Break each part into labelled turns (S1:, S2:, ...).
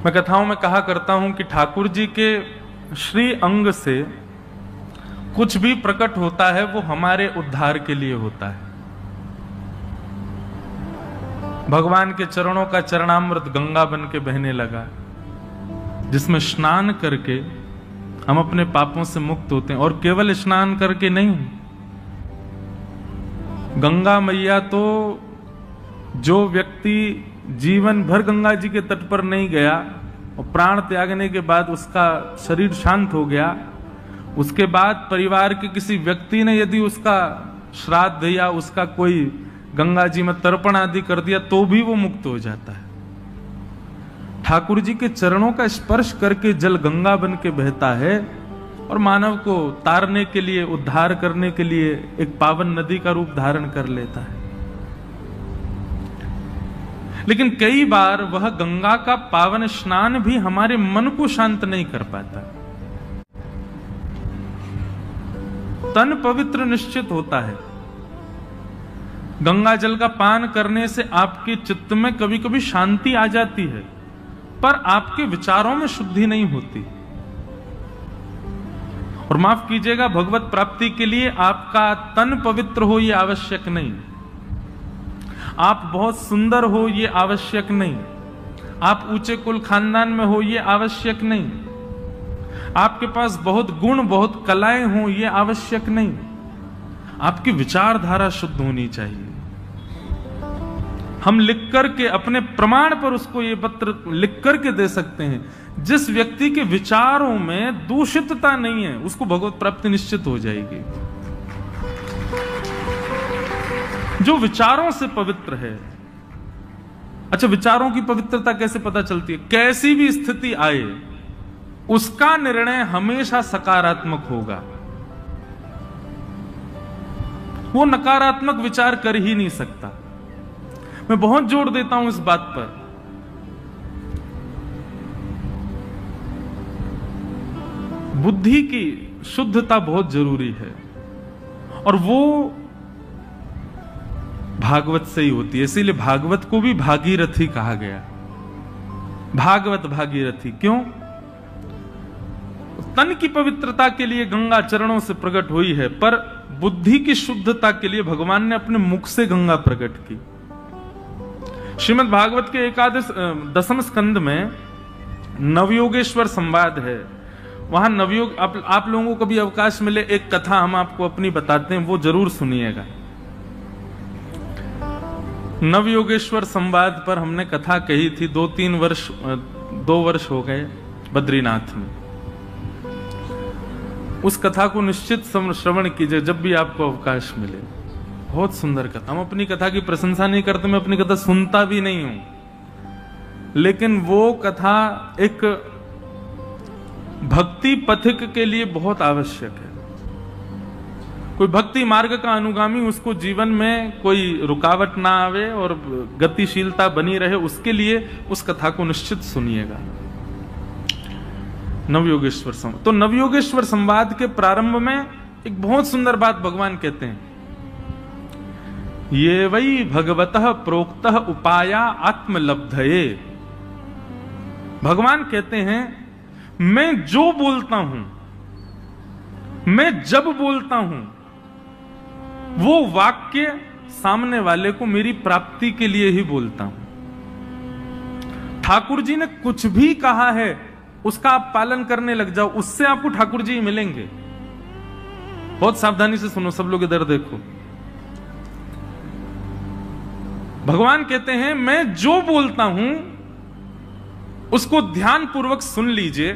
S1: मैं कथाओं में कहा करता हूं कि ठाकुर जी के श्री अंग से कुछ भी प्रकट होता है वो हमारे उद्धार के लिए होता है। भगवान के चरणों का चरणामृत गंगा बन के बहने लगा, जिसमें स्नान करके हम अपने पापों से मुक्त होते हैं। और केवल स्नान करके नहीं, गंगा मैया तो जो व्यक्ति जीवन भर गंगा जी के तट पर नहीं गया और प्राण त्यागने के बाद उसका शरीर शांत हो गया, उसके बाद परिवार के किसी व्यक्ति ने यदि उसका श्राद्ध या उसका कोई गंगा जी में तर्पण आदि कर दिया तो भी वो मुक्त हो जाता है। ठाकुर जी के चरणों का स्पर्श करके जल गंगा बन के बहता है और मानव को तारने के लिए, उद्धार करने के लिए एक पावन नदी का रूप धारण कर लेता है। लेकिन कई बार वह गंगा का पावन स्नान भी हमारे मन को शांत नहीं कर पाता। तन पवित्र निश्चित होता है, गंगा जल का पान करने से आपके चित्त में कभी कभी शांति आ जाती है, पर आपके विचारों में शुद्धि नहीं होती। और माफ कीजिएगा, भगवत प्राप्ति के लिए आपका तन पवित्र हो यह आवश्यक नहीं, आप बहुत सुंदर हो ये आवश्यक नहीं, आप ऊंचे कुल खानदान में हो ये आवश्यक नहीं, आपके पास बहुत गुण बहुत कलाएं हो ये आवश्यक नहीं, आपकी विचारधारा शुद्ध होनी चाहिए। हम लिख करके अपने प्रमाण पर उसको ये पत्र लिख करके दे सकते हैं, जिस व्यक्ति के विचारों में दूषितता नहीं है उसको भगवत प्राप्ति निश्चित हो जाएगी। जो विचारों से पवित्र है। अच्छा, विचारों की पवित्रता कैसे पता चलती है? कैसी भी स्थिति आए उसका निर्णय हमेशा सकारात्मक होगा, वो नकारात्मक विचार कर ही नहीं सकता। मैं बहुत जोर देता हूं इस बात पर। बुद्धि की शुद्धता बहुत जरूरी है और वो भागवत से ही होती है। इसीलिए भागवत को भी भागीरथी कहा गया। भागवत भागीरथी क्यों? तन की पवित्रता के लिए गंगा चरणों से प्रकट हुई है, पर बुद्धि की शुद्धता के लिए भगवान ने अपने मुख से गंगा प्रकट की। श्रीमद् भागवत के दसम स्कंद में नवयोगेश्वर संवाद है। वहां नवयोग, आप लोगों को भी अवकाश मिले, एक कथा हम आपको अपनी बताते हैं, वो जरूर सुनिएगा। नवयोगेश्वर संवाद पर हमने कथा कही थी, 2 वर्ष हो गए बद्रीनाथ में। उस कथा को निश्चित श्रवण कीजिए जब भी आपको अवकाश मिले। बहुत सुंदर कथा। हम अपनी कथा की प्रशंसा नहीं करते, मैं अपनी कथा सुनता भी नहीं हूं, लेकिन वो कथा एक भक्ति पथिक के लिए बहुत आवश्यक है। कोई भक्ति मार्ग का अनुगामी, उसको जीवन में कोई रुकावट ना आवे और गतिशीलता बनी रहे, उसके लिए उस कथा को निश्चित सुनिएगा। नवयोगेश्वर संवाद। तो नवयोगेश्वर संवाद के प्रारंभ में एक बहुत सुंदर बात भगवान कहते हैं, ये वही भगवतः प्रोक्तः उपाया आत्मलब्धये। भगवान कहते हैं, मैं जो बोलता हूं, मैं जब बोलता हूं, वो वाक्य सामने वाले को मेरी प्राप्ति के लिए ही बोलता हूं। ठाकुर जी ने कुछ भी कहा है उसका आप पालन करने लग जाओ, उससे आपको ठाकुर जी मिलेंगे। बहुत सावधानी से सुनो, सब लोग इधर देखो। भगवान कहते हैं, मैं जो बोलता हूं उसको ध्यान पूर्वक सुन लीजिए,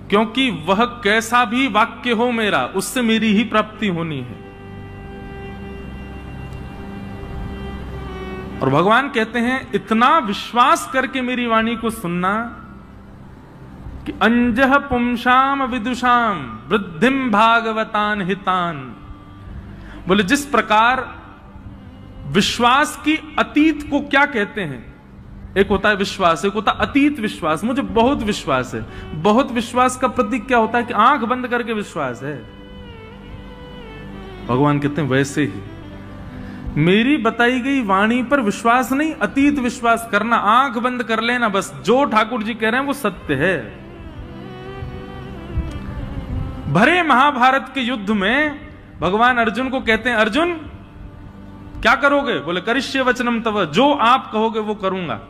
S1: क्योंकि वह कैसा भी वाक्य हो मेरा, उससे मेरी ही प्राप्ति होनी है। और भगवान कहते हैं, इतना विश्वास करके मेरी वाणी को सुनना कि अंजह पुंसाम विदुषाम वृद्धिम भागवतान हितान। बोले, जिस प्रकार विश्वास की अतीत को क्या कहते हैं, एक होता है विश्वास, एक होता है अतीत विश्वास। मुझे बहुत विश्वास है। बहुत विश्वास का प्रतीक क्या होता है कि आंख बंद करके विश्वास है। भगवान कहते हैं वैसे ही मेरी बताई गई वाणी पर विश्वास नहीं, अतीत विश्वास करना, आंख बंद कर लेना बस। जो ठाकुर जी कह रहे हैं वो सत्य है। भरे महाभारत के युद्ध में भगवान अर्जुन को कहते हैं, अर्जुन क्या करोगे? बोले करिष्ये वचनम तव, जो आप कहोगे वो करूंगा।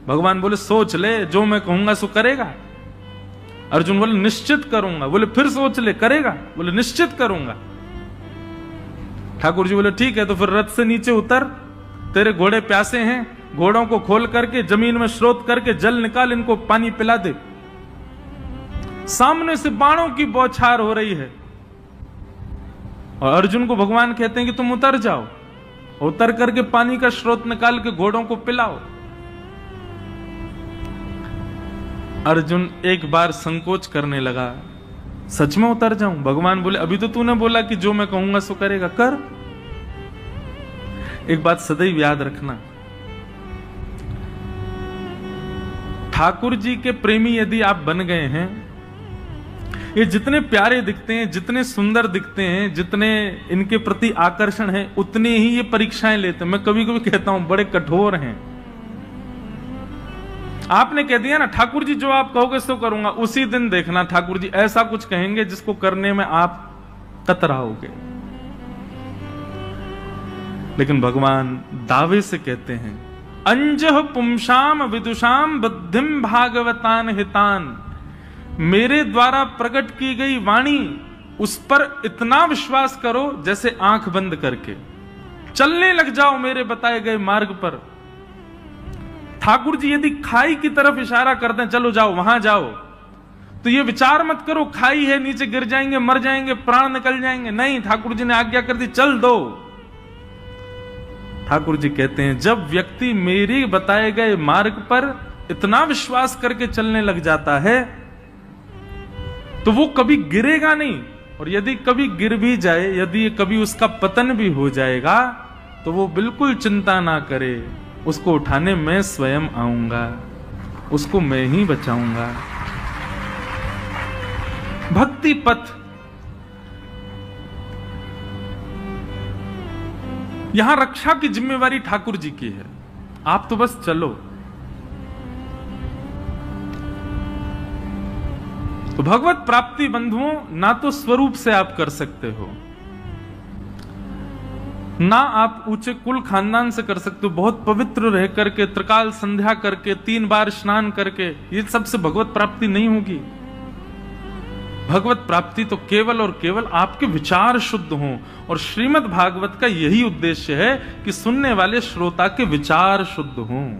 S1: भगवान बोले सोच ले, जो मैं कहूंगा सो करेगा। अर्जुन बोले निश्चित करूंगा। बोले फिर सोच ले, करेगा? बोले निश्चित करूंगा। ठाकुर जी बोले ठीक है, तो फिर रथ से नीचे उतर, तेरे घोड़े प्यासे हैं, घोड़ों को खोल करके जमीन में स्रोत करके जल निकाल, इनको पानी पिला दे। सामने से बाणों की बौछार हो रही है और अर्जुन को भगवान कहते हैं कि तुम उतर जाओ, उतर करके पानी का स्रोत निकाल के घोड़ों को पिलाओ। अर्जुन एक बार संकोच करने लगा, सच में उतर जाऊं? भगवान बोले अभी तो तूने बोला कि जो मैं कहूंगा सो करेगा, कर। एक बात सदैव याद रखना, ठाकुर जी के प्रेमी यदि आप बन गए हैं, ये जितने प्यारे दिखते हैं, जितने सुंदर दिखते हैं, जितने इनके प्रति आकर्षण है, उतने ही ये परीक्षाएं लेते हैं। मैं कभी कभी कहता हूं बड़े कठोर हैं। आपने कह दिया ना ठाकुर जी जो आप कहोगे सो करूंगा, उसी दिन देखना ठाकुर जी ऐसा कुछ कहेंगे जिसको करने में आप कतराओगे। लेकिन भगवान दावे से कहते हैं, अंजह पुंसाम विदुषाम बुद्धिम भागवतान हितान, मेरे द्वारा प्रकट की गई वाणी उस पर इतना विश्वास करो जैसे आंख बंद करके चलने लग जाओ मेरे बताए गए मार्ग पर। ठाकुर जी यदि खाई की तरफ इशारा करते हैं, चलो जाओ वहां जाओ, तो ये विचार मत करो खाई है नीचे गिर जाएंगे, मर जाएंगे, प्राण निकल जाएंगे। नहीं, ठाकुर जी ने आज्ञा कर दी, चल दो। ठाकुर जी कहते हैं जब व्यक्ति मेरे बताए गए मार्ग पर इतना विश्वास करके चलने लग जाता है तो वो कभी गिरेगा नहीं, और यदि कभी गिर भी जाए, यदि कभी उसका पतन भी हो जाएगा, तो वो बिल्कुल चिंता ना करे, उसको उठाने मैं स्वयं आऊंगा, उसको मैं ही बचाऊंगा। भक्ति पथ, यहां रक्षा की जिम्मेवारी ठाकुर जी की है, आप तो बस चलो। तो भगवत प्राप्ति बंधुओं ना तो स्वरूप से आप कर सकते हो, ना आप ऊंचे कुल खानदान से कर सकते हो, बहुत पवित्र रह करके, त्रिकाल संध्या करके, 3 बार स्नान करके, ये सबसे भगवत प्राप्ति नहीं होगी। भगवत प्राप्ति तो केवल और केवल आपके विचार शुद्ध हों, और श्रीमद् भागवत का यही उद्देश्य है कि सुनने वाले श्रोता के विचार शुद्ध हों,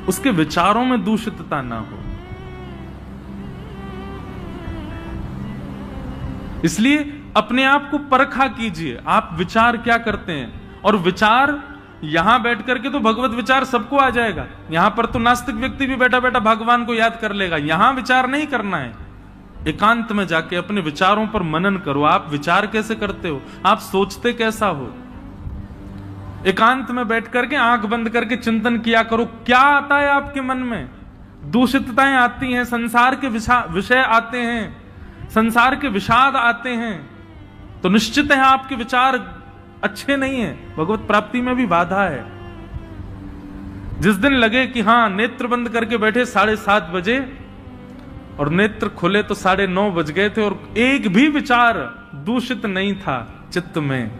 S1: उसके विचारों में दूषितता ना हो। इसलिए अपने आप को परखा कीजिए, आप विचार क्या करते हैं। और विचार यहां बैठ करके तो भगवत विचार सबको आ जाएगा, यहां पर तो नास्तिक व्यक्ति भी बैठा बैठा भगवान को याद कर लेगा। यहां विचार नहीं करना है, एकांत में जाके अपने विचारों पर मनन करो। आप विचार कैसे करते हो, आप सोचते कैसा हो, एकांत में बैठ करके आंख बंद करके चिंतन किया करो। क्या आता है आपके मन में? दूषितताएं आती हैं, संसार के विषय आते हैं, संसार के विषाद आते हैं, तो निश्चित है आपके विचार अच्छे नहीं है, भगवत प्राप्ति में भी बाधा है। जिस दिन लगे कि हां नेत्र बंद करके बैठे 7:30 बजे और नेत्र खुले तो 9:30 बज गए थे और एक भी विचार दूषित नहीं था चित्त में,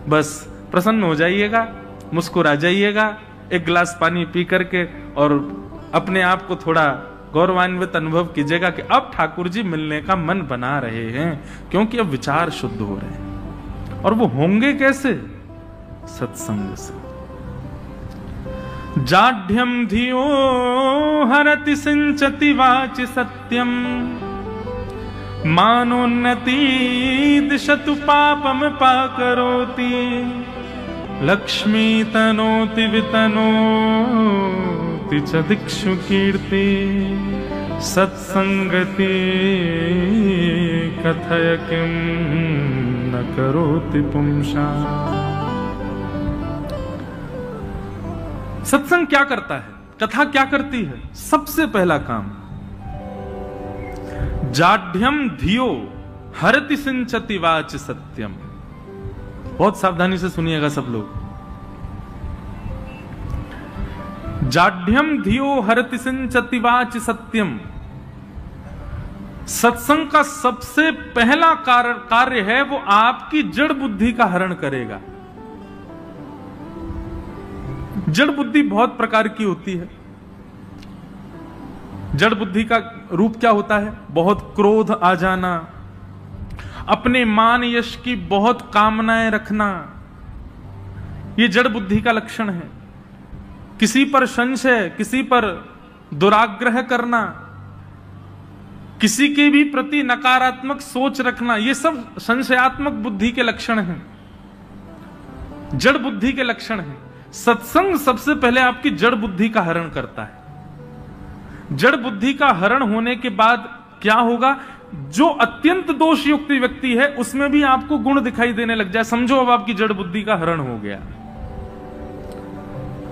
S1: बस प्रसन्न हो जाइएगा, मुस्कुरा जाइएगा, एक गिलास पानी पी करके और अपने आप को थोड़ा गौरवान्वित अनुभव कीजिएगा कि अब ठाकुर जी मिलने का मन बना रहे हैं, क्योंकि अब विचार शुद्ध हो रहे हैं। और वो होंगे कैसे? सत्संग से। जाढ्यम धियो हरति सिंचति वाचि सत्यम, मानोन्नति दिशतु पापम पाकरोति, लक्ष्मी तनोति वितनोति च दिक्षु कीर्ति, सत्संगति कथय किम न करोति पुंसा। सत्संग क्या करता है, कथा क्या करती है? सबसे पहला काम, जाढ्यम धियो हरति सिंचति वाच सत्यम। बहुत सावधानी से सुनिएगा सब लोग। जाड्यम धियो हरति सिंचति वाच सत्यम। सत्संग का सबसे पहला कार्य है वो आपकी जड़ बुद्धि का हरण करेगा। जड़ बुद्धि बहुत प्रकार की होती है। जड़ बुद्धि का रूप क्या होता है? बहुत क्रोध आ जाना, अपने मान यश की बहुत कामनाएं रखना, ये जड़ बुद्धि का लक्षण है। किसी पर संशय, किसी पर दुराग्रह करना, किसी के भी प्रति नकारात्मक सोच रखना, ये सब संशयात्मक बुद्धि के लक्षण हैं, जड़ बुद्धि के लक्षण हैं। सत्संग सबसे पहले आपकी जड़ बुद्धि का हरण करता है। जड़ बुद्धि का हरण होने के बाद क्या होगा? जो अत्यंत दोषयुक्त व्यक्ति है उसमें भी आपको गुण दिखाई देने लग जाए, समझो अब आपकी जड़ बुद्धि का हरण हो गया।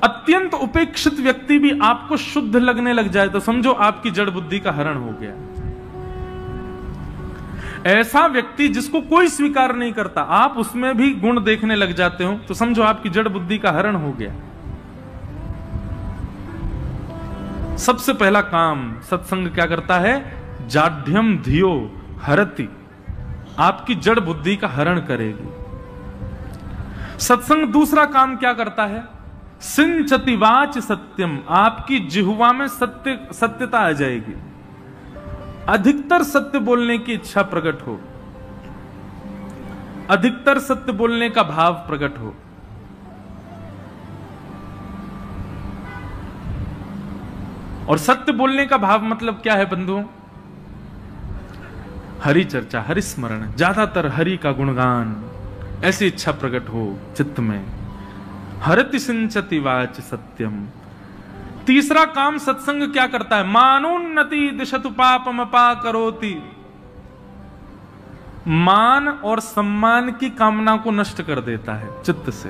S1: अत्यंत उपेक्षित व्यक्ति भी आपको शुद्ध लगने लग जाए तो समझो आपकी जड़ बुद्धि का हरण हो गया। ऐसा व्यक्ति जिसको कोई स्वीकार नहीं करता, आप उसमें भी गुण देखने लग जाते हो तो समझो आपकी जड़ बुद्धि का हरण हो गया। सबसे पहला काम सत्संग क्या करता है? जाड्यम धियो हरति, आपकी जड़ बुद्धि का हरण करेगी। सत्संग दूसरा काम क्या करता है? सिंचति वाच सत्यम, आपकी जिह्वा में सत्यता आ जाएगी, अधिकतर सत्य बोलने की इच्छा प्रकट हो, अधिकतर सत्य बोलने का भाव प्रकट हो। और सत्य बोलने का भाव मतलब क्या है बंधुओं? हरि चर्चा, हरि स्मरण, ज्यादातर हरि का गुणगान, ऐसी इच्छा प्रकट हो चित्त में। हरति सिंचति वाच सत्यम। तीसरा काम सत्संग क्या करता है? मानोन्नति दिशतु पापम अपाकरोति, मान और सम्मान की कामना को नष्ट कर देता है चित्त से।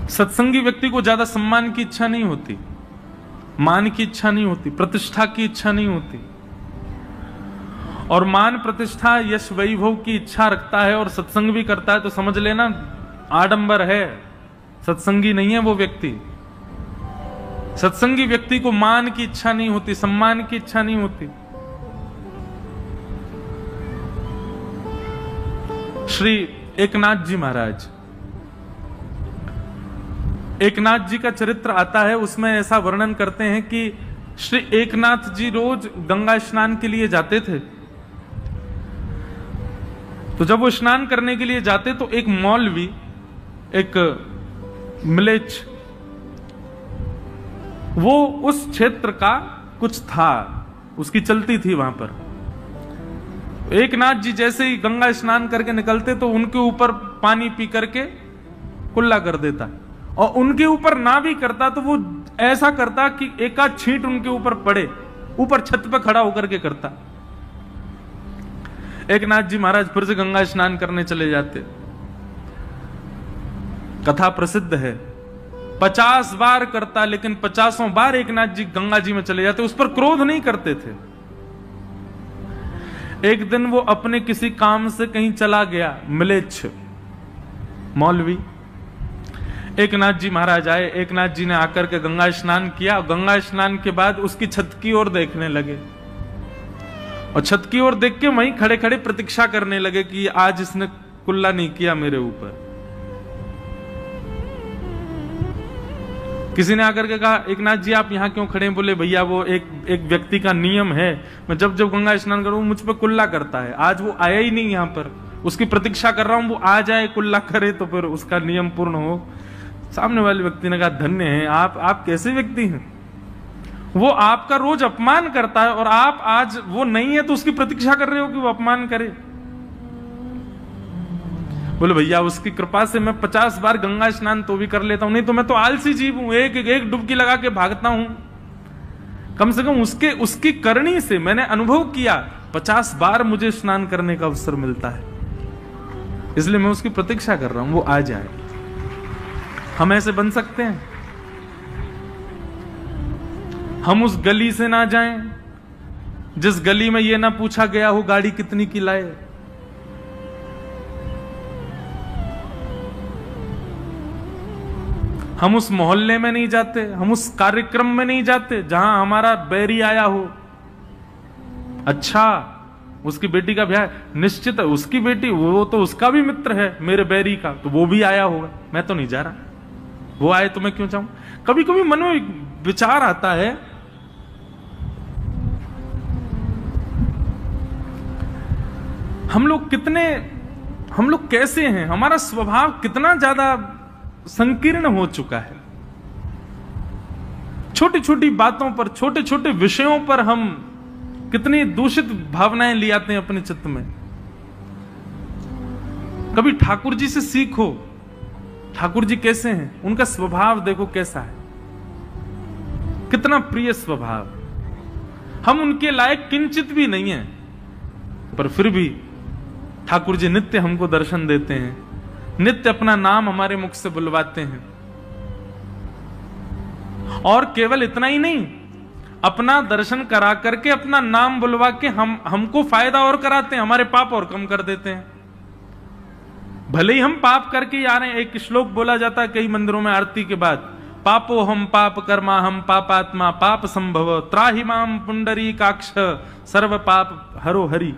S1: सत्संगी व्यक्ति को ज्यादा सम्मान की इच्छा नहीं होती, मान की इच्छा नहीं होती, प्रतिष्ठा की इच्छा नहीं होती। और मान, प्रतिष्ठा, यश, वैभव की इच्छा रखता है और सत्संग भी करता है तो समझ लेना आडंबर है, सत्संगी नहीं है वो व्यक्ति। सत्संगी व्यक्ति को मान की इच्छा नहीं होती, सम्मान की इच्छा नहीं होती। श्री एकनाथ जी महाराज, एकनाथ जी का चरित्र आता है, उसमें ऐसा वर्णन करते हैं कि श्री एकनाथ जी रोज गंगा स्नान के लिए जाते थे। तो जब वो स्नान करने के लिए जाते तो एक मौलवी, एक मिलेच्छ, वो उस क्षेत्र का कुछ था, उसकी चलती थी वहां पर। एकनाथ जी जैसे ही गंगा स्नान करके निकलते तो उनके ऊपर पानी पी करके कुल्ला कर देता, और उनके ऊपर ना भी करता तो वो ऐसा करता कि एक आध छींट उनके ऊपर पड़े, ऊपर छत पे खड़ा होकर के करता। एकनाथ जी महाराज फिर से गंगा स्नान करने चले जाते। कथा प्रसिद्ध है, 50 बार करता, लेकिन 50वें बार एकनाथ जी गंगा जी में चले जाते। उस पर क्रोध नहीं करते थे। एक दिन वो अपने किसी काम से कहीं चला गया, मिलेच्छ मौलवी। एकनाथ जी महाराज आए, एकनाथ जी ने आकर के गंगा स्नान किया। गंगा स्नान के बाद उसकी छत की ओर देखने लगे, और छत की ओर देख के वहीं खड़े खड़े प्रतीक्षा करने लगे कि आज इसने कुल्ला नहीं किया मेरे ऊपर। किसी ने आकर के कहा, एकनाथ जी आप यहां क्यों खड़े हैं? बोले भैया वो एक व्यक्ति का नियम है, मैं जब जब गंगा स्नान करूं मुझ पर कुल्ला करता है, आज वो आया ही नहीं यहां पर, उसकी प्रतीक्षा कर रहा हूं, वो आ जाए कुल्ला करे तो फिर उसका नियम पूर्ण हो। सामने वाले व्यक्ति ने कहा, धन्य है आप कैसे व्यक्ति हैं? वो आपका रोज अपमान करता है और आप आज वो नहीं है तो उसकी प्रतीक्षा कर रहे हो कि वो अपमान करे। बोले भैया उसकी कृपा से मैं 50 बार गंगा स्नान तो भी कर लेता हूं, नहीं तो मैं तो आलसी जीव हूं, एक डुबकी लगा के भागता हूं। कम से कम उसकी करनी से मैंने अनुभव किया, 50 बार मुझे स्नान करने का अवसर मिलता है, इसलिए मैं उसकी प्रतीक्षा कर रहा हूं, वो आ जाए। हम ऐसे बन सकते हैं? हम उस गली से ना जाएं, जिस गली में ये ना पूछा गया हो गाड़ी कितनी की लाए। हम उस मोहल्ले में नहीं जाते, हम उस कार्यक्रम में नहीं जाते जहां हमारा बैरी आया हो। अच्छा, उसकी बेटी का ब्याह, निश्चित है उसकी बेटी, वो तो उसका भी मित्र है मेरे बैरी का, तो वो भी आया होगा, मैं तो नहीं जा रहा, वो आए तो मैं क्यों जाऊं। कभी कभी मन में विचार आता है, हम लोग कैसे हैं, हमारा स्वभाव कितना ज्यादा संकीर्ण हो चुका है। छोटी छोटी बातों पर, छोटे छोटे विषयों पर हम कितनी दूषित भावनाएं ले आते हैं अपने चित्त में। कभी ठाकुर जी से सीखो, ठाकुर जी कैसे हैं, उनका स्वभाव देखो कैसा है, कितना प्रिय स्वभाव। हम उनके लायक किंचित भी नहीं है, पर फिर भी ठाकुर जी नित्य हमको दर्शन देते हैं, नित्य अपना नाम हमारे मुख से बुलवाते हैं। और केवल इतना ही नहीं, अपना दर्शन करा करके, अपना नाम बुलवा के हमको फायदा और कराते हैं, हमारे पाप और कम कर देते हैं। भले ही हम पाप करके ही आ रहे हैं। एक श्लोक बोला जाता है कई मंदिरों में आरती के बाद, पापो हम पाप कर्मा हम पापात्मा पाप संभव त्राहि माम पुंडरीकाक्ष सर्व पाप हरो हरि।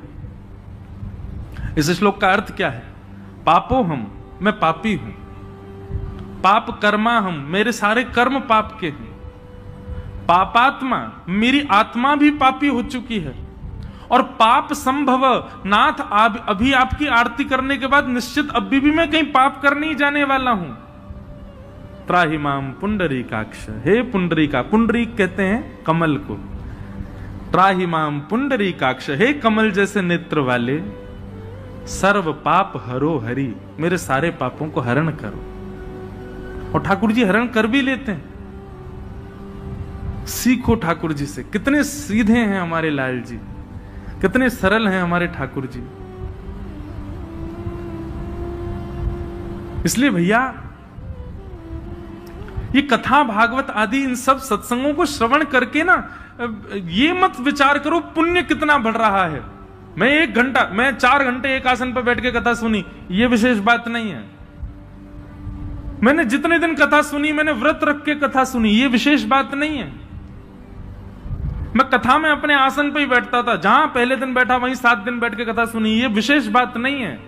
S1: इस श्लोक का अर्थ क्या है? पापो हम, मैं पापी हूं, पाप कर्मा हम, मेरे सारे कर्म पाप के हैं, पापात्मा, मेरी आत्मा भी पापी हो चुकी है, और पाप संभव, नाथ अभी आपकी आरती करने के बाद निश्चित अभी भी मैं कहीं पाप करने ही जाने वाला हूं। त्राहि माम पुंडरीकाक्ष, हे पुंडरीका, पुंडरीक कहते हैं कमल को, त्राहि माम पुंडरीकाक्ष, हे कमल जैसे नेत्र वाले, सर्व पाप हरो हरि, मेरे सारे पापों को हरण करो। और ठाकुर जी हरण कर भी लेते हैं। सीखो ठाकुर जी से, कितने सीधे हैं हमारे लाल जी, कितने सरल हैं हमारे ठाकुर जी। इसलिए भैया ये कथा भागवत आदि इन सब सत्संगों को श्रवण करके ना, ये मत विचार करो पुण्य कितना बढ़ रहा है। मैं 4 घंटे एक आसन पर बैठ के कथा सुनी, ये विशेष बात नहीं है। मैंने जितने दिन कथा सुनी, मैंने व्रत रख के कथा सुनी, ये विशेष बात नहीं है। मैं कथा में अपने आसन पे ही बैठता था, जहां पहले दिन बैठा वहीं 7 दिन बैठ के कथा सुनी, ये विशेष बात नहीं है।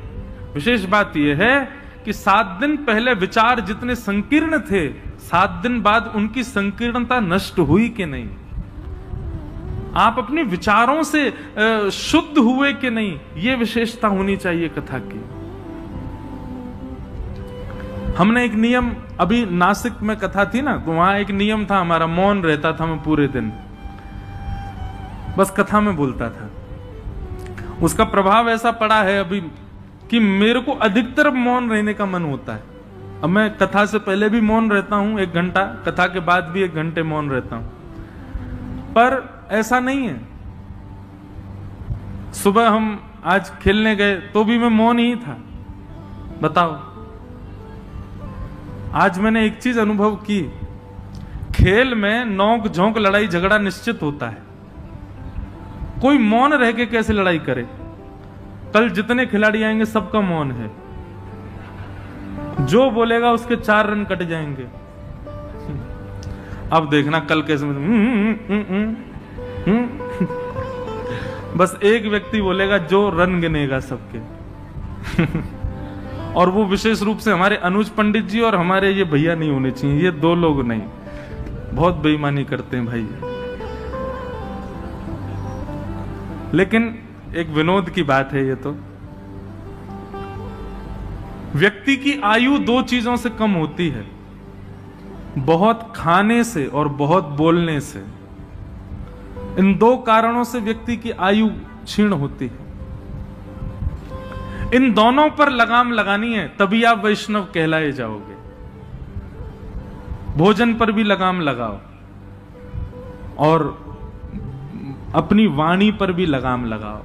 S1: विशेष बात यह है कि 7 दिन पहले विचार जितने संकीर्ण थे, 7 दिन बाद उनकी संकीर्णता नष्ट हुई कि नहीं, आप अपने विचारों से शुद्ध हुए कि नहीं, यह विशेषता होनी चाहिए कथा की। हमने एक नियम, अभी नासिक में कथा थी ना, तो वहां एक नियम था हमारा, मौन रहता था मैं पूरे दिन, बस कथा में बोलता था। उसका प्रभाव ऐसा पड़ा है अभी कि मेरे को अधिकतर मौन रहने का मन होता है। अब मैं कथा से पहले भी मौन रहता हूं 1 घंटा, कथा के बाद भी 1 घंटे मौन रहता हूं, पर ऐसा नहीं है। सुबह हम आज खेलने गए तो भी मैं मौन ही था। बताओ, आज मैंने एक चीज अनुभव की, खेल में नोक झोंक लड़ाई झगड़ा निश्चित होता है। कोई मौन रह के कैसे लड़ाई करे? कल जितने खिलाड़ी आएंगे सबका मौन है, जो बोलेगा उसके 4 रन कट जाएंगे। अब देखना कल कैसे बस एक व्यक्ति बोलेगा जो रन गिनेगा सबके और वो विशेष रूप से हमारे अनुज पंडित जी और हमारे ये भैया नहीं होने चाहिए, ये 2 लोग नहीं, बहुत बेईमानी करते हैं भाई। लेकिन एक विनोद की बात है ये तो, व्यक्ति की आयु 2 चीजों से कम होती है, बहुत खाने से और बहुत बोलने से। इन 2 कारणों से व्यक्ति की आयु क्षीण होती है। इन दोनों पर लगाम लगानी है, तभी आप वैष्णव कहलाए जाओगे। भोजन पर भी लगाम लगाओ और अपनी वाणी पर भी लगाम लगाओ।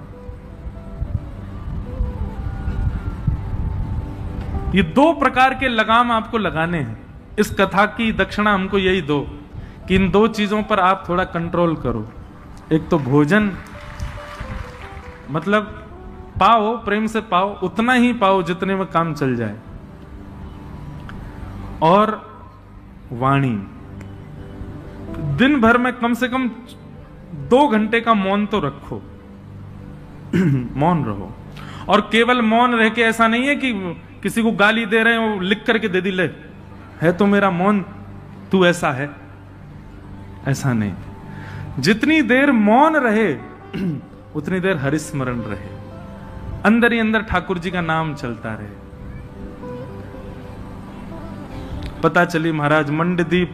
S1: ये 2 प्रकार के लगाम आपको लगाने हैं। इस कथा की दक्षिणा हमको यही दो कि इन 2 चीजों पर आप थोड़ा कंट्रोल करो। एक तो भोजन मतलब पाओ, प्रेम से पाओ, उतना ही पाओ जितने में काम चल जाए। और वाणी, दिन भर में कम से कम 2 घंटे का मौन तो रखो। मौन रहो। और केवल मौन रह के ऐसा नहीं है कि किसी को गाली दे रहे हो लिख करके दे दी, ले है तो मेरा मौन, तू ऐसा है, ऐसा नहीं। जितनी देर मौन रहे उतनी देर हरिस्मरण रहे, अंदर ही अंदर ठाकुर जी का नाम चलता रहे। पता चली महाराज मंडदीप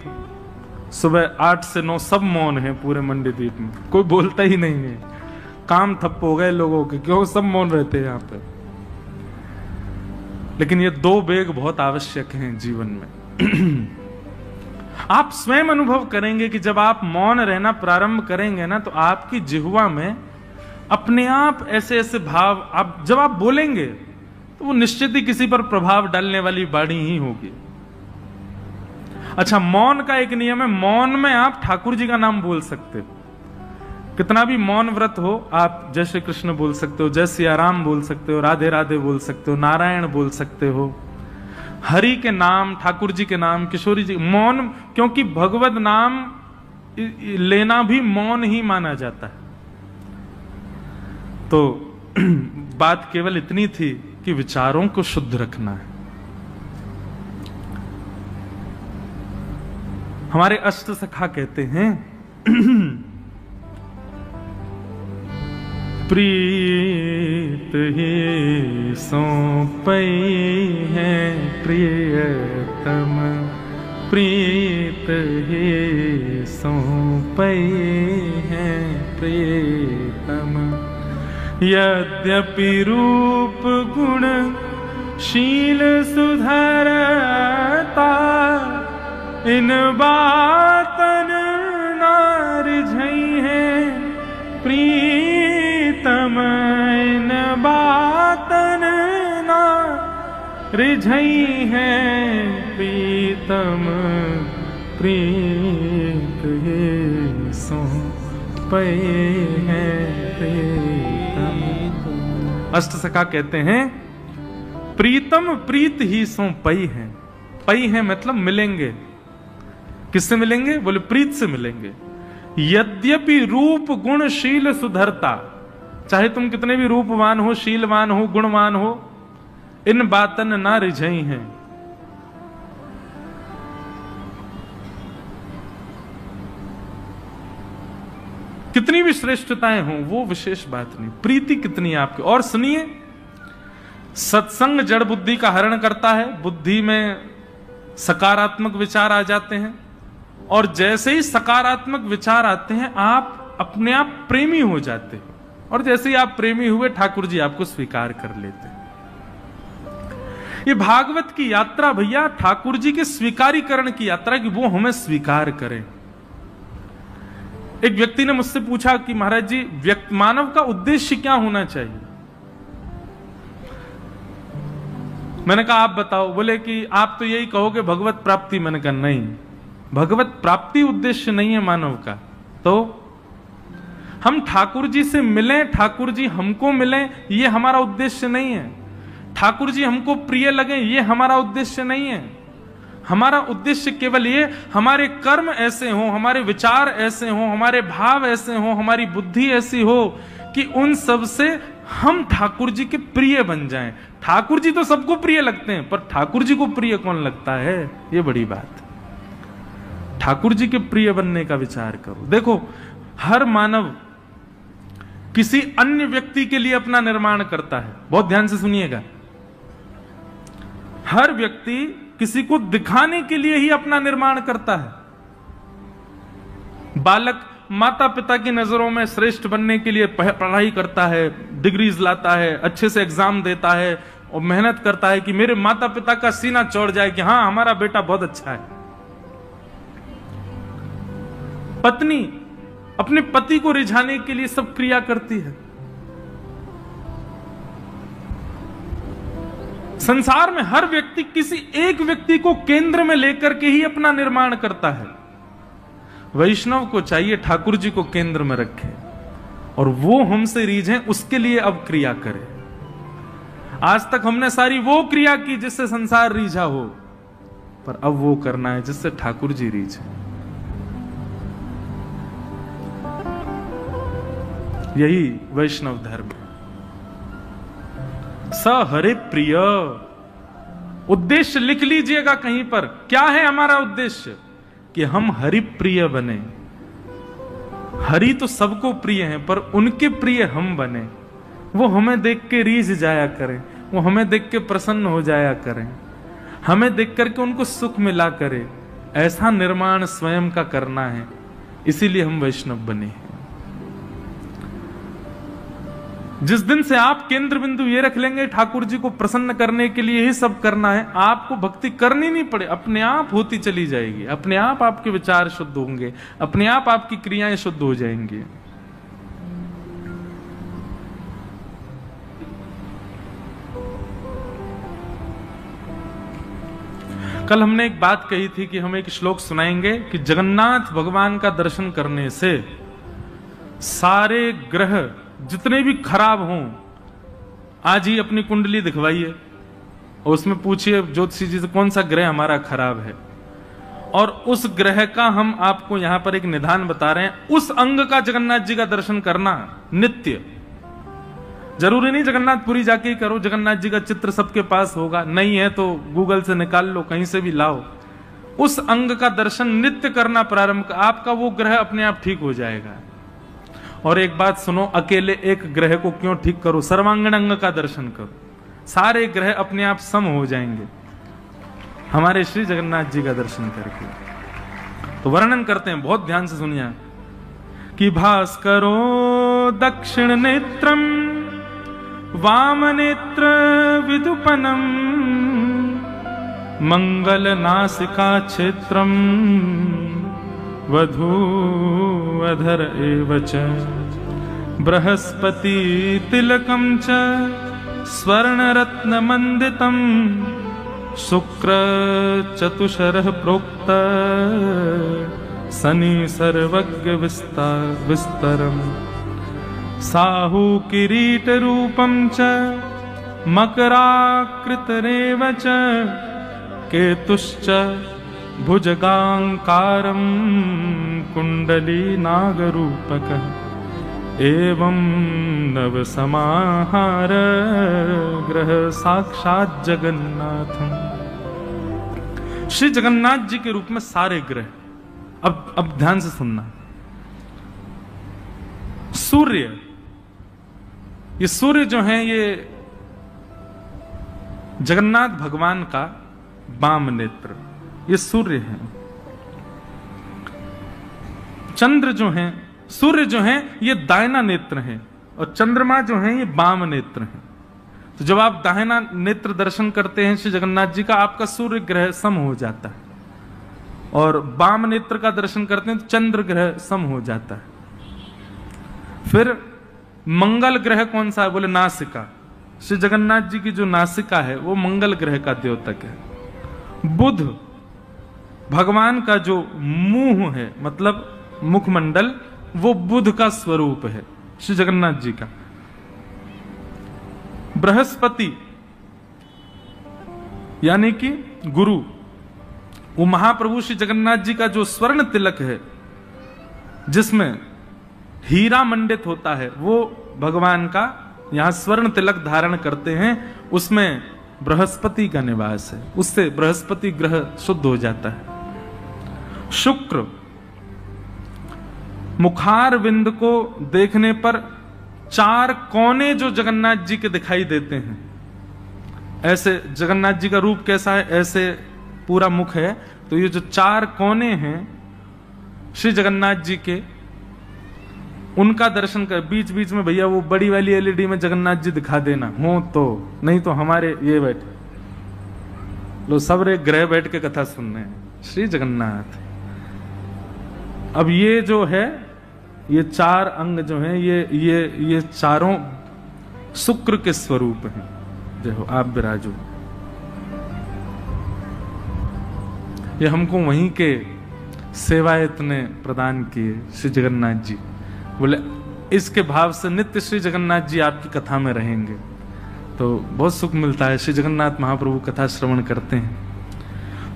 S1: सुबह 8 से 9 सब मौन है पूरे मंडदीप में, कोई बोलता ही नहीं है। काम ठप्प हो गए लोगों के, क्यों? सब मौन रहते हैं यहां पे। लेकिन ये 2 वेग बहुत आवश्यक हैं जीवन में। आप स्वयं अनुभव करेंगे कि जब आप मौन रहना प्रारंभ करेंगे ना, तो आपकी जिह्वा में अपने आप ऐसे ऐसे भाव, आप जब आप बोलेंगे तो वो निश्चित ही किसी पर प्रभाव डालने वाली वाणी ही होगी। अच्छा, मौन का एक नियम है, मौन में आप ठाकुर जी का नाम बोल सकते हो। कितना भी मौन व्रत हो, आप जय श्री कृष्ण बोल सकते हो, जय सिया राम बोल सकते हो, राधे राधे बोल सकते हो, नारायण बोल सकते हो, हरि के नाम, ठाकुर जी के नाम, किशोरी जी, मौन, क्योंकि भगवत नाम लेना भी मौन ही माना जाता है। तो बात केवल इतनी थी कि विचारों को शुद्ध रखना है। हमारे अष्ट सखा कहते हैं, प्रीत ही सौंपई है प्रियतम, प्रीत ही सौंपई है प्रियतम। यद्यपि रूप गुण शील सुधरता, इन बातन नार झई है प्रीतम, इन बातन नार झई है प्रीतम, प्रीत ही सौंपई है प्रीतम। अष्ट सखा कहते हैं, प्रीतम प्रीत ही सौंपई है। पई है मतलब मिलेंगे। किससे मिलेंगे? बोले प्रीत से मिलेंगे। यद्यपि रूप गुण शील सुधरता, चाहे तुम कितने भी रूपवान हो, शीलवान हो, गुणवान हो, इन बातन ना रिझई हैं। कितनी भी श्रेष्ठताएं हों, वो विशेष बात नहीं, प्रीति कितनी है आपकी। और सुनिए, सत्संग जड़ बुद्धि का हरण करता है, बुद्धि में सकारात्मक विचार आ जाते हैं, और जैसे ही सकारात्मक विचार आते हैं आप अपने आप प्रेमी हो जाते हैं, और जैसे ही आप प्रेमी हुए ठाकुर जी आपको स्वीकार कर लेते हैं। ये भागवत की यात्रा भैया ठाकुर जी के स्वीकारीकरण की यात्रा, कि वो हमें स्वीकार करें। एक व्यक्ति ने मुझसे पूछा कि महाराज जी, मानव का उद्देश्य क्या होना चाहिए? मैंने कहा आप बताओ। बोले कि आप तो यही कहोगे भगवत प्राप्ति। मैंने कहा नहीं, भगवत प्राप्ति उद्देश्य नहीं है मानव का। तो हम ठाकुर जी से मिलें, ठाकुर जी हमको मिलें, ये हमारा उद्देश्य नहीं है। ठाकुर जी हमको प्रिय लगे, ये हमारा उद्देश्य नहीं है। हमारा उद्देश्य केवल ये, हमारे कर्म ऐसे हों, हमारे विचार ऐसे हों, हमारे भाव ऐसे हों, हमारी बुद्धि ऐसी हो कि उन सब से हम ठाकुर जी के प्रिय बन जाएं। ठाकुर जी तो सबको प्रिय लगते हैं, पर ठाकुर जी को प्रिय कौन लगता है? ये बड़ी बात। ठाकुर जी के प्रिय बनने का विचार करो। देखो, हर मानव किसी अन्य व्यक्ति के लिए अपना निर्माण करता है। बहुत ध्यान से सुनिएगा। हर व्यक्ति किसी को दिखाने के लिए ही अपना निर्माण करता है। बालक माता पिता की नजरों में श्रेष्ठ बनने के लिए पढ़ाई करता है, डिग्रीज लाता है, अच्छे से एग्जाम देता है और मेहनत करता है कि मेरे माता पिता का सीना चौड़ जाए कि हाँ, हमारा बेटा बहुत अच्छा है। पत्नी अपने पति को रिझाने के लिए सब क्रिया करती है। संसार में हर व्यक्ति किसी एक व्यक्ति को केंद्र में लेकर के ही अपना निर्माण करता है। वैष्णव को चाहिए ठाकुर जी को केंद्र में रखे, और वो हमसे रीझें, उसके लिए अब क्रिया करें। आज तक हमने सारी वो क्रिया की जिससे संसार रीझा हो, पर अब वो करना है जिससे ठाकुर जी रीझे। यही वैष्णव धर्म है। स हरे प्रिय, उद्देश्य लिख लीजिएगा कहीं पर। क्या है हमारा उद्देश्य? कि हम हरि प्रिय बने। हरि तो सबको प्रिय हैं, पर उनके प्रिय हम बने। वो हमें देख के रीझ जाया करें, वो हमें देख के प्रसन्न हो जाया करें, हमें देख करके उनको सुख मिला करे। ऐसा निर्माण स्वयं का करना है, इसीलिए हम वैष्णव बने हैं। जिस दिन से आप केंद्र बिंदु ये रख लेंगे ठाकुर जी को प्रसन्न करने के लिए ही सब करना है, आपको भक्ति करनी नहीं पड़े, अपने आप होती चली जाएगी। अपने आप आपके विचार शुद्ध होंगे, अपने आप आपकी क्रियाएं शुद्ध हो जाएंगी। कल हमने एक बात कही थी कि हम एक श्लोक सुनाएंगे कि जगन्नाथ भगवान का दर्शन करने से सारे ग्रह जितने भी खराब हों, आज ही अपनी कुंडली दिखवाइए और उसमें पूछिए ज्योतिषी जी से कौन सा ग्रह हमारा खराब है, और उस ग्रह का हम आपको यहां पर एक निदान बता रहे हैं। उस अंग का जगन्नाथ जी का दर्शन करना नित्य, जरूरी नहीं जगन्नाथपुरी जाके ही करो। जगन्नाथ जी का चित्र सबके पास होगा, नहीं है तो गूगल से निकाल लो, कहीं से भी लाओ। उस अंग का दर्शन नित्य करना प्रारंभ, आपका वो ग्रह अपने आप ठीक हो जाएगा। और एक बात सुनो, अकेले एक ग्रह को क्यों ठीक करो, सर्वांगीण अंग का दर्शन करो, सारे ग्रह अपने आप सम हो जाएंगे हमारे श्री जगन्नाथ जी का दर्शन करके। तो वर्णन करते हैं, बहुत ध्यान से सुनिए कि भास्करो दक्षिण नेत्रम वाम नेत्र विदुपनम मंगल नासिका क्षेत्रम वधूअधर एव च बृहस्पति तिलकम च स्वर्ण रत्न मंडितम शुक्र चतुशरः प्रोक्त शनि सर्वज्ञ विस्तरम साहु किरीट रूपम च मकराकृतरेव च केतुश्च भुजगांकारं कुंडली नागरूपकः एवं नव समाहार ग्रह साक्षात जगन्नाथम। श्री जगन्नाथ जी के रूप में सारे ग्रह। अब ध्यान से सुनना। सूर्य, ये सूर्य जो है ये जगन्नाथ भगवान का वाम नेत्र, ये सूर्य है। चंद्र जो है, सूर्य जो है ये दाहिना नेत्र है, और चंद्रमा जो है ये वाम नेत्र है। तो जब आप दाहिना नेत्र दर्शन करते हैं श्री जगन्नाथ जी का, आपका सूर्य ग्रह सम हो जाता है, और वाम नेत्र का दर्शन करते हैं तो चंद्र ग्रह सम हो जाता है। फिर मंगल ग्रह कौन सा है? बोले नासिका। श्री जगन्नाथ जी की जो नासिका है वो मंगल ग्रह का द्योतक है। बुध भगवान का जो मुंह है, मतलब मुखमंडल, वो बुध का स्वरूप है श्री जगन्नाथ जी का। बृहस्पति यानी कि गुरु, वो महाप्रभु श्री जगन्नाथ जी का जो स्वर्ण तिलक है जिसमें हीरा मंडित होता है, वो भगवान का यहां स्वर्ण तिलक धारण करते हैं, उसमें बृहस्पति का निवास है, उससे बृहस्पति ग्रह शुद्ध हो जाता है। शुक्र, मुखार विंद को देखने पर चार कोने जो जगन्नाथ जी के दिखाई देते हैं, ऐसे जगन्नाथ जी का रूप कैसा है, ऐसे पूरा मुख है, तो ये जो चार कोने हैं श्री जगन्नाथ जी के, उनका दर्शन कर। बीच बीच में भैया वो बड़ी वाली एलईडी में जगन्नाथ जी दिखा देना हो तो, नहीं तो हमारे ये बैठे लो सब रे ग्रह बैठ के कथा सुनने श्री जगन्नाथ। अब ये जो है, ये चार अंग जो हैं, ये चारों शुक्र के स्वरूप हैं। देखो आप विराजो, ये हमको वहीं के सेवायत ने प्रदान किए श्री जगन्नाथ जी। बोले इसके भाव से नित्य श्री जगन्नाथ जी आपकी कथा में रहेंगे, तो बहुत सुख मिलता है। श्री जगन्नाथ महाप्रभु कथा श्रवण करते हैं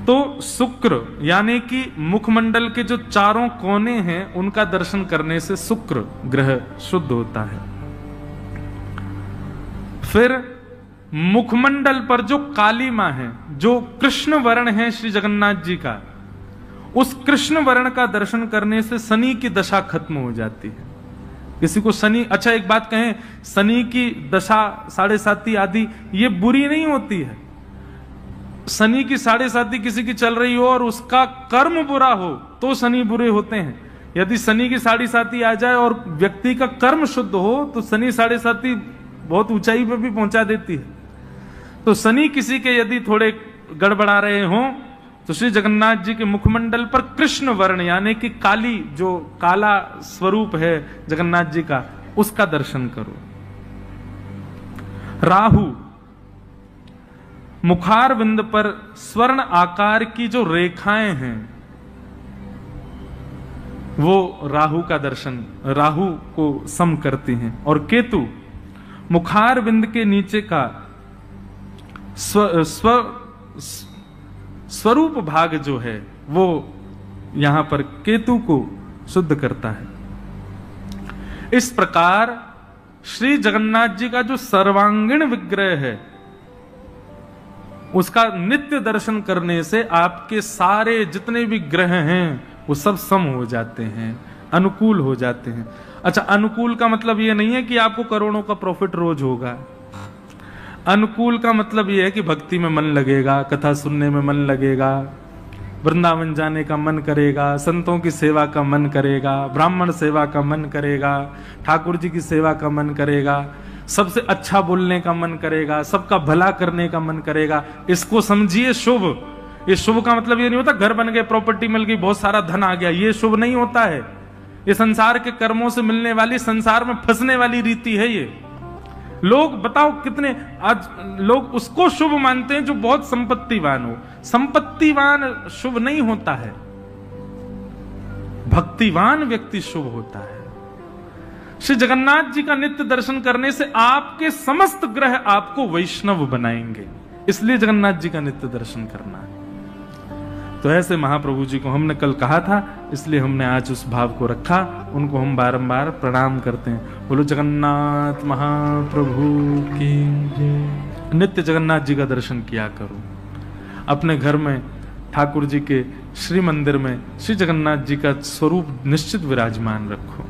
S1: तो शुक्र यानी कि मुखमंडल के जो चारों कोने हैं उनका दर्शन करने से शुक्र ग्रह शुद्ध होता है। फिर मुखमंडल पर जो कालीमा है, जो कृष्ण वर्ण है श्री जगन्नाथ जी का, उस कृष्ण वर्ण का दर्शन करने से शनि की दशा खत्म हो जाती है। किसी को शनि, अच्छा एक बात कहें, शनि की दशा 7.5 आदि ये बुरी नहीं होती है। शनि की 7.5 किसी की चल रही हो और उसका कर्म बुरा हो तो शनि बुरे होते हैं। यदि शनि की 7.5 आ जाए और व्यक्ति का कर्म शुद्ध हो तो शनि 7.5 बहुत ऊंचाई पर भी पहुंचा देती है। तो शनि किसी के यदि थोड़े गड़बड़ा रहे हों तो श्री जगन्नाथ जी के मुखमंडल पर कृष्ण वर्ण यानी कि काली, जो काला स्वरूप है जगन्नाथ जी का, उसका दर्शन करो। राहु, मुखार बिंद पर स्वर्ण आकार की जो रेखाएं हैं वो राहु का दर्शन, राहु को सम करती हैं। और केतु, मुखार बिंद के नीचे का स्वरूप भाग जो है वो यहां पर केतु को शुद्ध करता है। इस प्रकार श्री जगन्नाथ जी का जो सर्वांगीण विग्रह है उसका नित्य दर्शन करने से आपके सारे जितने भी ग्रह हैं वो सब सम हो जाते हैं, अनुकूल हो जाते हैं। अच्छा, अनुकूल का मतलब ये नहीं है कि आपको करोड़ों का प्रॉफिट रोज होगा। अनुकूल का मतलब ये है कि भक्ति में मन लगेगा, कथा सुनने में मन लगेगा, वृंदावन जाने का मन करेगा, संतों की सेवा का मन करेगा, ब्राह्मण सेवा का मन करेगा, ठाकुर जी की सेवा का मन करेगा, सबसे अच्छा बोलने का मन करेगा, सबका भला करने का मन करेगा। इसको समझिए शुभ। ये शुभ का मतलब ये नहीं होता घर बन गए, प्रॉपर्टी मिल गई, बहुत सारा धन आ गया, ये शुभ नहीं होता है। ये संसार के कर्मों से मिलने वाली, संसार में फंसने वाली रीति है। ये लोग बताओ कितने आज लोग उसको शुभ मानते हैं जो बहुत संपत्तिवान हो। संपत्तिवान शुभ नहीं होता है, भक्तिवान व्यक्ति शुभ होता है। श्री जगन्नाथ जी का नित्य दर्शन करने से आपके समस्त ग्रह आपको वैष्णव बनाएंगे, इसलिए जगन्नाथ जी का नित्य दर्शन करना है। तो ऐसे महाप्रभु जी को हमने कल कहा था, इसलिए हमने आज उस भाव को रखा। उनको हम बारंबार प्रणाम करते हैं। बोलो जगन्नाथ महाप्रभु की जय। नित्य जगन्नाथ जी का दर्शन किया करो। अपने घर में ठाकुर जी के श्री मंदिर में श्री जगन्नाथ जी का स्वरूप निश्चित विराजमान रखो।